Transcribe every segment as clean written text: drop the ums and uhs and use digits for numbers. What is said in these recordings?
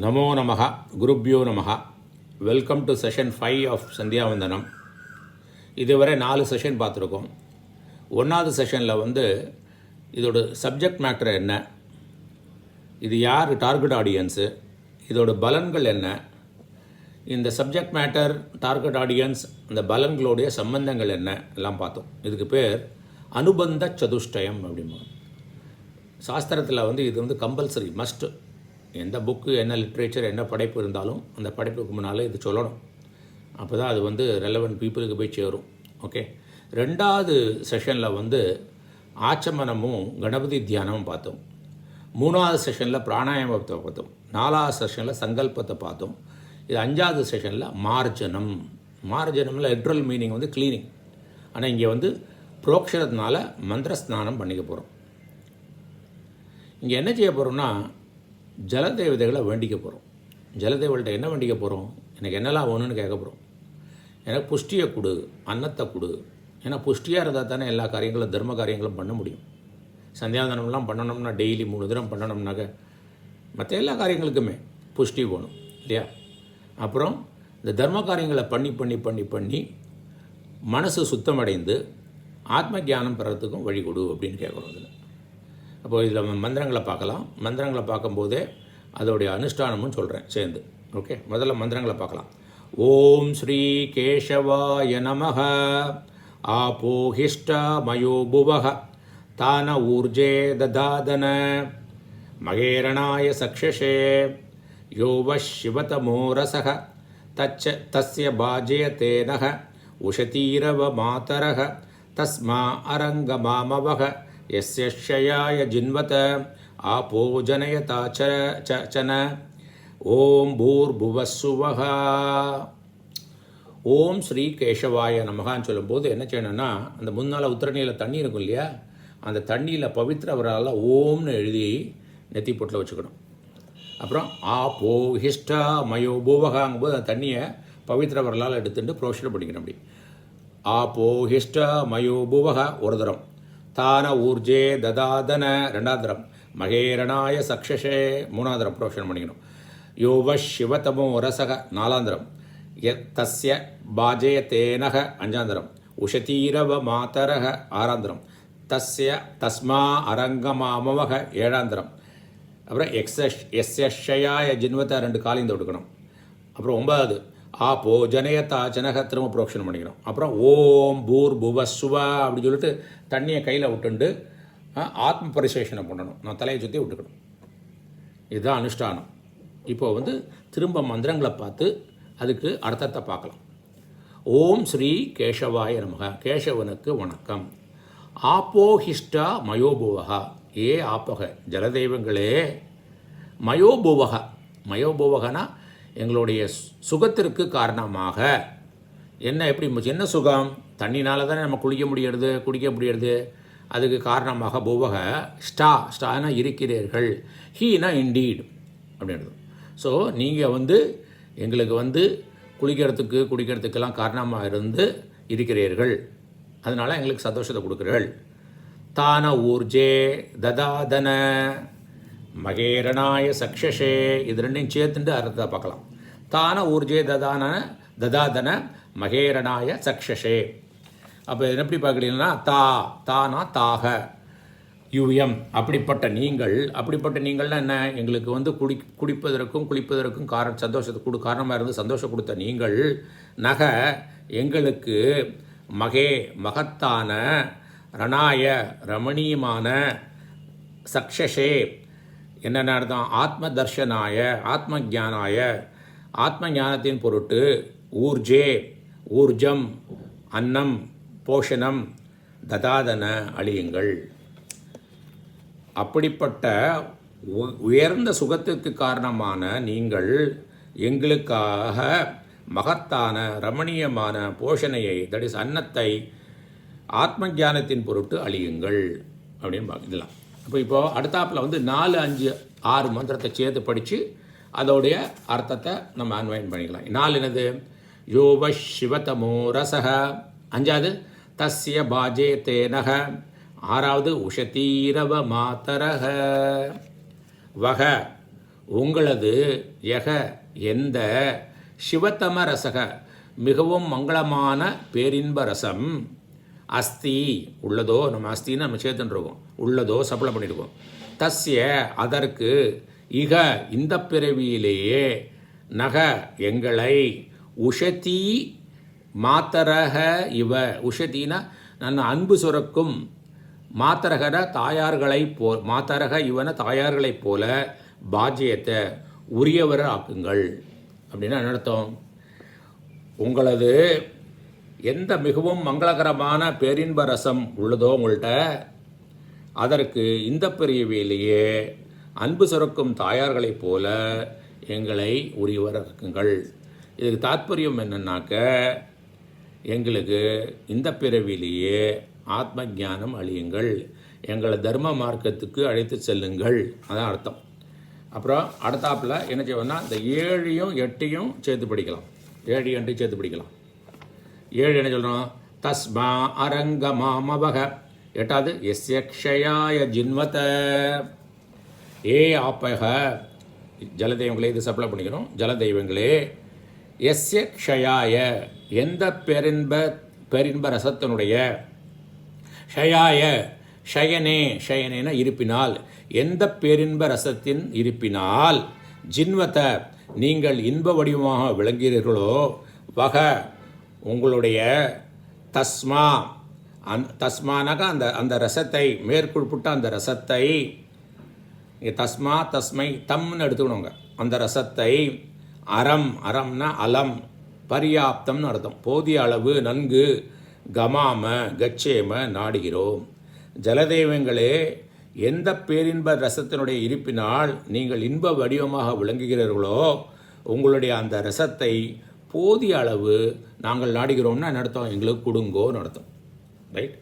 நமோ நமஹ குருப்யோ நமஹ. Welcome to session 5 of சந்தியாவந்தனம். இதுவரை 4 செஷன் பார்த்துருக்கோம். 1வது செஷனில் இதோட சப்ஜெக்ட் மேட்டர் என்ன, இது யார் டார்கெட் ஆடியன்ஸு, இதோட பலன்கள் என்ன, இந்த சப்ஜெக்ட் மேட்டர், டார்கெட் ஆடியன்ஸ், இந்த பலன்களுடைய சம்பந்தங்கள் என்ன எல்லாம் பார்த்தோம். இதுக்கு பேர் அனுபந்த சதுஷ்டயம் அப்படிம்போம். சாஸ்திரத்தில் இது கம்பல்சரி மஸ்ட். எந்த புக்கு, என்ன லிட்ரேச்சர், என்ன படைப்பு இருந்தாலும் அந்த படைப்புக்கு முன்னால் இது சொல்லணும். அப்போ தான் அது ரெலவெண்ட் பீப்புளுக்கு போய் சேரும். ஓகே. 2வது செஷனில் ஆச்சமனமும் கணபதி தியானமும் பார்த்தோம். 3வது செஷனில் பிராணாயாமத்தை பார்த்தோம். 4வது செஷனில் சங்கல்பத்தை பார்த்தோம். இது 5வது செஷனில் மார்ஜனம். மார்ஜனமில் லிட்ரல் மீனிங் க்ளீனிங். ஆனால் இங்கே புரோக்ஷரத்தினால மந்திர ஸ்நானம் பண்ணிக்க போகிறோம். இங்கே என்ன செய்ய போகிறோம்னா, ஜலதேவதைகளை வேண்டிக்க போகிறோம். ஜலதேவர்கள்ட்ட என்ன வேண்டிக்க போகிறோம்? எனக்கு என்னெல்லாம் வேணும்னு கேட்க போகிறோம். எனக்கு புஷ்டியை கொடு, அன்னத்தை கொடு. ஏன்னா புஷ்டியாக இருந்தால் தானே எல்லா காரியங்களும், தர்ம காரியங்களும் பண்ண முடியும். சந்தியாவந்தனம்லாம் பண்ணணும்னா டெய்லி 3 தினம் பண்ணணும்னாக்க மற்ற எல்லா காரியங்களுக்குமே புஷ்டி வேணும் இல்லையா? அப்புறம் இந்த தர்ம காரியங்களை பண்ணி பண்ணி பண்ணி பண்ணி மனசு சுத்தமடைந்து ஆத்ம ஞானம் பெறத்துக்கும் வழி கொடு அப்படின்னு கேட்குறோம். இதில் அப்போது இதில் மந்திரங்களை பார்க்கலாம். மந்திரங்களை பார்க்கும்போதே அதோடைய அனுஷ்டானமும் சொல்கிறேன் சேர்ந்து. ஓகே, முதல்ல மந்திரங்களை பார்க்கலாம். ஓம் ஸ்ரீ கேசவாய நமஹ. ஆபோஹிஷ்ட மயோ புவஹ. தான ஊர்ஜே ததாதன மகேரணாய சக்ஷஷே. யோவ சிவதமோ ரசஹ. தஸ்ய பாஜய தேனஹ. உஷதீரவ மாதரஹ. தஸ்மா அரங்கமாமவஹ. யஸ்யஷயாய ஜின்வத ஆபோ ஜனயதா சன. ஓம் பூர்புவஸ்ஸுவஹ. ஓம் ஸ்ரீ கேசவாய நமகான்னு சொல்லும்போது என்ன செய்யணும்னா, அந்த முன்னால் உத்திரணியில் தண்ணி இருக்கும் இல்லையா, அந்த தண்ணியில் பவித்ரவரால் ஓம்னு எழுதி நெத்தி பொட்டில் வச்சுக்கணும். அப்புறம் ஆபோ ஹிஷ்டா மயோ பூவகாங்கும்போது அந்த தண்ணியை பவித்ரவரால் எடுத்துட்டு புரோஷனை பண்ணிக்கணும். அப்படி ஆபோ ஹிஷ்டா மயோ பூவகா ஒரு தரம். தான ஊர்ஜே ததாதன 2வது தரம். மகேரணாய சக்ஷஷே 3வது தரம் புரோஷனம் பண்ணிக்கணும். யோவ சிவதமோ ரசக 4வது தரம். தஸ்ய பாஜய தேனக 5வது தரம். உஷதீரவ மாதரக 6வது தரம். தஸ்மா அரங்கமாமவக 7வது தரம். அப்புறம் எஸ்யஷயாய ஜின்வத்தை 2 காலிந்து விட்டுக்கணும். அப்புறம் 9வது ஆப்போ ஜனயதா ஜனக திரும்ப புரோக்ஷனம் பண்ணிக்கணும். அப்புறம் ஓம் பூர் புவஸ்வா அப்படி சொல்லிட்டு தண்ணியை கையில் விட்டுண்டு ஆத்ம பரிசேஷனை பண்ணணும். நான் தலையை சுற்றி விட்டுக்கணும். இதுதான் அனுஷ்டானம். இப்போது திரும்ப மந்திரங்களை பார்த்து அதுக்கு அர்த்தத்தை பார்க்கலாம். ஓம் ஸ்ரீ கேசவாய நமக. கேசவனுக்கு வணக்கம். ஆப்போஹிஷ்டா மயோபுவகா. ஏ ஆப்பக ஜலதெய்வங்களே. மயோபுவகா. மயோபுவகனா எங்களுடைய சுகத்திற்கு காரணமாக. என்ன, எப்படி என்ன சுகம்? தண்ணினால தானே நம்ம குளிக்க முடியறது, குடிக்க முடியறது. அதுக்கு காரணமாக புவக. ஸ்டானா இருக்கிறீர்கள். ஹீனா இண்டீட் அப்படின்றது. ஸோ நீங்கள் எங்களுக்கு குளிக்கிறதுக்கு குடிக்கிறதுக்கெல்லாம் காரணமாக இருந்து இருக்கிறீர்கள். அதனால் எங்களுக்கு சந்தோஷத்தை கொடுக்குறீர்கள். தான ஊர்ஜே ததாதன மகேரணாய சக்ஷஷே. இது 2ஐயும் சேர்த்துட்டு அர்த்தத்தை பார்க்கலாம். தான ஊர்ஜே ததாதன மகேரணாய சக்ஷஷே. அப்போ எப்படி பார்க்குறீங்கன்னா, தானா தாக யூஎம். அப்படிப்பட்ட நீங்கள்னா என்ன? எங்களுக்கு குடிப்பதற்கும் குளிப்பதற்கும் சந்தோஷத்தை காரணமாக இருந்து சந்தோஷம் கொடுத்த நீங்கள். நக எங்களுக்கு. மகத்தான. ரணாய ரமணீயமான. சக்ஷஷே என்னென்ன அர்த்தம்? ஆத்ம தர்ஷனாய, ஆத்ம ஜானாய, ஆத்ம ஞானத்தின் பொருட்டு. ஊர்ஜம் அன்னம் போஷணம் ததாதன அழியுங்கள். அப்படிப்பட்ட உயர்ந்த சுகத்துக்கு காரணமான நீங்கள் எங்களுக்காக மகத்தான ரமணீயமான போஷணையை, தட் இஸ் அன்னத்தை, ஆத்ம ஞானத்தின் பொருட்டு அழியுங்கள் அப்படின்னு பார்க்கலாம். இப்போது அடுத்தாப்பில் 4, 5, 6 மந்திரத்தை சேர்த்து படித்து அதோடைய அர்த்தத்தை நம்ம அன்வயம் பண்ணிக்கலாம். 4 என்னது? யோவ சிவதமோ ரசக. 5வது தஸ்ய பாஜே தேனக. 6வது உஷதீரவ மாதரக. வக உங்களது யக எந்த சிவத்தம ரசக மிகவும் மங்களமான பேரின்ப ரசம் அஸ்தி உள்ளதோ, நம்ம அஸ்தின்னு நம்ம சேர்த்துருக்கோம், உள்ளதோ சப்ளை பண்ணியிருக்கோம். தஸ்ய அதற்கு இக இந்த பிறவியிலேயே நக எங்களை உஷதி மாத்தரக இவ உஷத்தினா நான் அன்பு சுரக்கும் மாத்தரகர தாயார்களை மாத்தரக இவன தாயார்களைப் போல பாஜ்யத்தை உரியவர ஆக்குங்கள். அப்படின்னா என்ன அர்த்தம்? உங்களது எந்த மிகவும் மங்களகரமான பேரின்ப ரசம் உள்ளதோ உங்கள்கிட்ட, அதற்கு இந்த பிறவியிலேயே அன்பு சுரக்கும் தாயார்களைப் போல எங்களை உரியவர ஆக்குங்கள். இதுக்கு தாத்பரியம் என்னன்னாக்க, எங்களுக்கு இந்த பிறவிலேயே ஆத்ம ஞானம் அழியுங்கள், எங்களை தர்ம மார்க்கத்துக்கு அழைத்து செல்லுங்கள், அதான் அர்த்தம். அப்புறம் அடுத்தாப்பில் என்ன செய்வோம்னா, இந்த 7யும் 8யும் சேர்த்து படிக்கலாம். 7 8 சேர்த்து படிக்கலாம். 7 என்ன சொல்கிறோம்? தஸ்மா அரங்கமாமவக. 8வது எஸ்ய க்ஷயாய ஜின்வத. ஏ ஆப்பக ஜலதெய்வங்களே, இது சப்ளை பண்ணிக்கணும். ஜலதெய்வங்களே எஸ்ய க்ஷயாய எந்த பேரின்ப ரசத்தினுடைய ஷயாய ஷயனே ஷயனேன இருப்பினால், எந்த பேரின்ப ரசத்தின் இருப்பினால் ஜின்வத நீங்கள் இன்ப வடிவமாக விளங்குகிறீர்களோ, வக உங்களுடைய தஸ்மா தஸ்மானாக அந்த ரசத்தை மேற்குறிப்பிட்ட அந்த ரசத்தை தஸ்மா தஸ்மை தம்னு எடுத்துக்கணுங்க. அந்த ரசத்தை அறம்னா அலம் பர்யாப்தம்னு அர்த்தம், போதிய அளவு நன்கு கமாம கச்சேம நாடுகிறோம். ஜலதெய்வங்களே எந்த பேரின்ப ரசத்தினுடைய இருப்பினால் நீங்கள் இன்ப வடிவமாக விளங்குகிறீர்களோ, உங்களுடைய அந்த ரசத்தை போதிய அளவு நாங்கள் நாடுகிறோம்னா நடத்தோம், எங்களுக்கு கொடுங்கோன்னு நடத்தும். ரைட்.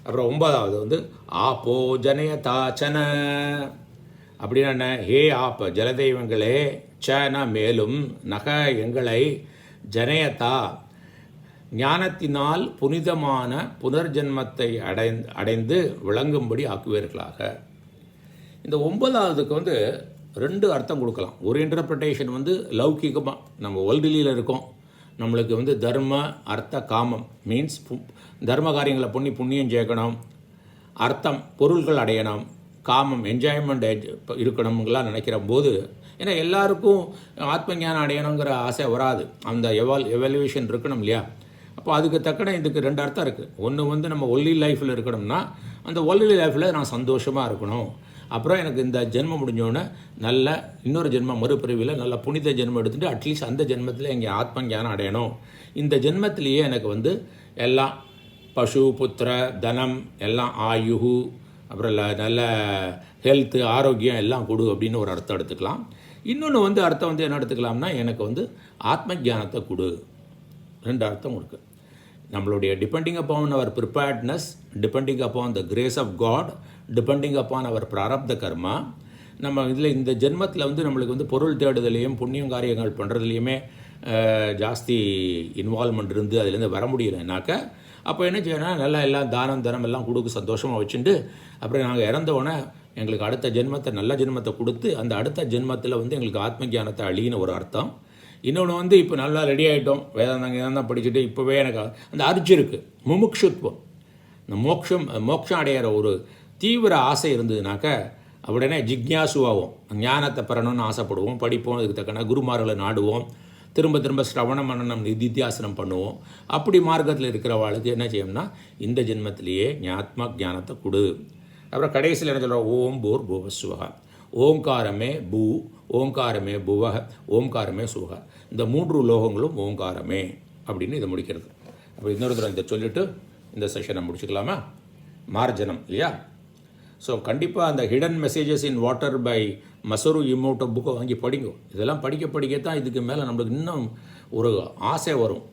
அப்புறம் 9வது ஆப்போ ஜனயதாச்சன. அப்படின்னா என்ன? ஹே ஆப்ப ஜலதெய்வங்களே, சன மேலும், நக எங்களை, ஜனயதா ஞானத்தினால் புனிதமான புனர்ஜென்மத்தை அடைந்து விளங்கும்படி ஆக்குவீர்களாக. இந்த 9வதுக்கு 2 அர்த்தம் கொடுக்கலாம். ஒரு இன்டர்பிரிட்டேஷன் லௌகிகமாக, நம்ம வேர்ல்டுலியில் இருக்கோம், நம்மளுக்கு தர்ம அர்த்த காமம் மீன்ஸ் தர்ம காரியங்களை பண்ணி புண்ணியம் சேர்க்கணும், அர்த்தம் பொருள்கள் அடையணும், காமம் என்ஜாய்மெண்ட் இருக்கணுங்களாம் நினைக்கிற போது, ஏன்னா எல்லாருக்கும் ஆத்ம ஞானம் அடையணுங்கிற ஆசை வராது, அந்த எவாலுவேஷன் இருக்கணும் இல்லையா? அப்போ அதுக்கு தக்கன இதுக்கு 2 அர்த்தம் இருக்குது. ஒன்று நம்ம ஒல்லி லைஃப்பில் இருக்கணும்னா, அந்த ஒல்லி லைஃப்பில் நான் சந்தோஷமாக இருக்கணும். அப்புறம் எனக்கு இந்த ஜென்மம் முடிஞ்சோடனே நல்ல இன்னொரு ஜென்மம் மறுபிரிவில் நல்ல புனித ஜென்மம் எடுத்துகிட்டு அட்லீஸ்ட் அந்த ஜென்மத்தில் எங்கள் ஆத்ம ஞானம் அடையணும். இந்த ஜென்மத்திலேயே எனக்கு எல்லாம் பசு புத்திர தனம் எல்லாம் ஆயுகு, அப்புறம் நல்ல ஹெல்த்து ஆரோக்கியம் எல்லாம் கொடு அப்படின்னு ஒரு அர்த்தம் எடுத்துக்கலாம். இன்னொன்று அர்த்தம் என்ன எடுத்துக்கலாம்னா, எனக்கு ஆத்ம ஞானத்தை கொடு. 2 அர்த்தம் இருக்குது. நம்மளுடைய depending upon our preparedness, depending upon the grace of God, depending upon our பிராரப்த கர்மா. நம்ம இதில் இந்த ஜென்மத்தில் நம்மளுக்கு பொருள் தேடுதலையும் புண்ணியம் காரியங்கள் பண்ணுறதுலையுமே ஜாஸ்தி இன்வால்மெண்ட் இருந்து அதுலேருந்து வர முடியலைனாக்க, அப்போ என்ன செய்யணும், நல்லா எல்லாம் தானம் தனம் எல்லாம் கொடுக்க சந்தோஷமாக வச்சுட்டு, அப்புறம் நாங்கள் இறந்தோடனே எங்களுக்கு அடுத்த ஜென்மத்தை நல்ல ஜென்மத்தை கொடுத்து அந்த அடுத்த ஜென்மத்தில் எங்களுக்கு ஆத்ம ஞானத்தை அழின்னு ஒரு அர்த்தம். இன்னொன்று இப்போ நல்லா ரெடி ஆகிட்டோம், வேதாந்தம் தான் படிச்சுட்டு இப்போவே எனக்கு அந்த அர்ஜி இருக்குது, முமுக்ஷுத்வம், இந்த மோட்சம் அடையிற ஒரு தீவிர ஆசை இருந்ததுனாக்க உடனே ஜிக்ஞாசுவாகும், ஞானத்தை பெறணும்னு ஆசைப்படுவோம், படிப்போம், அதுக்கு தக்கன குருமார்களை நாடுவோம், திரும்ப திரும்ப ஸ்ரவண மனனம் நிதித்தியாசனம் பண்ணுவோம். அப்படி மார்க்கத்தில் இருக்கிறவாளுக்கு என்ன செய்யணும்னா, இந்த ஜென்மத்திலேயே ஆத்ம ஞானத்தை கொடு. அப்புறம் கடைசியில் என்ன சொல்கிறோம், ஓம் பூர் புவஸ்வக, ஓங்காரமே பூ, ஓங்காரமே புவக, ஓங்காரமே சுவக, இந்த 3 லோகங்களும் ஓங்காரமே அப்படின்னு இதை முடிக்கிறது. அப்போ இன்னொரு தடவை இதை சொல்லிவிட்டு இந்த செஷனை முடிச்சுக்கலாமா? மார்ஜனம் இல்லையா? ஸோ கண்டிப்பாக அந்த hidden messages in water by Masaru Emoto புக்கை வாங்கி படிங்க. இதெல்லாம் படிக்கத்தான் இதுக்கு மேலே நம்மளுக்கு இன்னும் ஒரு ஆசை வரும்,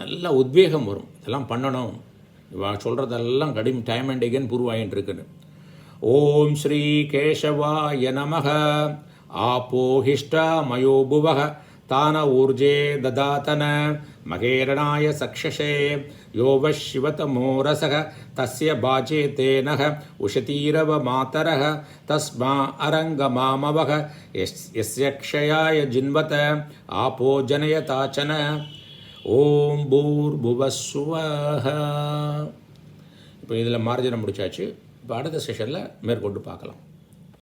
நல்ல உத்வேகம் வரும், இதெல்லாம் பண்ணணும். சொல்கிறதெல்லாம் டைம் அண்ட் அகேன் ப்ரூவ் ஆகிட்டு இருக்குன்னு. ஓம் ஸ்ரீ கேசவாய நமக. ஆபோஹிஷ்டா மயோ புவக தான ஊர்ஜே ததாதன மகேரணாய சக்ஷசே யோவ சிவதமோரசக தஸ்ய பாஜே தேனக உஷதீரவ மாதரக தஸ்மா அரங்கமாமவக யஸ்ய க்ஷயாய ஜின்வத ஆபோ ஜனயதாச்சன ஓம் பூர்புவஸ்வஹ. இப்போ இதில் மார்ஜனம் முடிச்சாச்சு. இப்போ அடுத்த செஷனில் மேற்கொண்டு பார்க்கலாம்.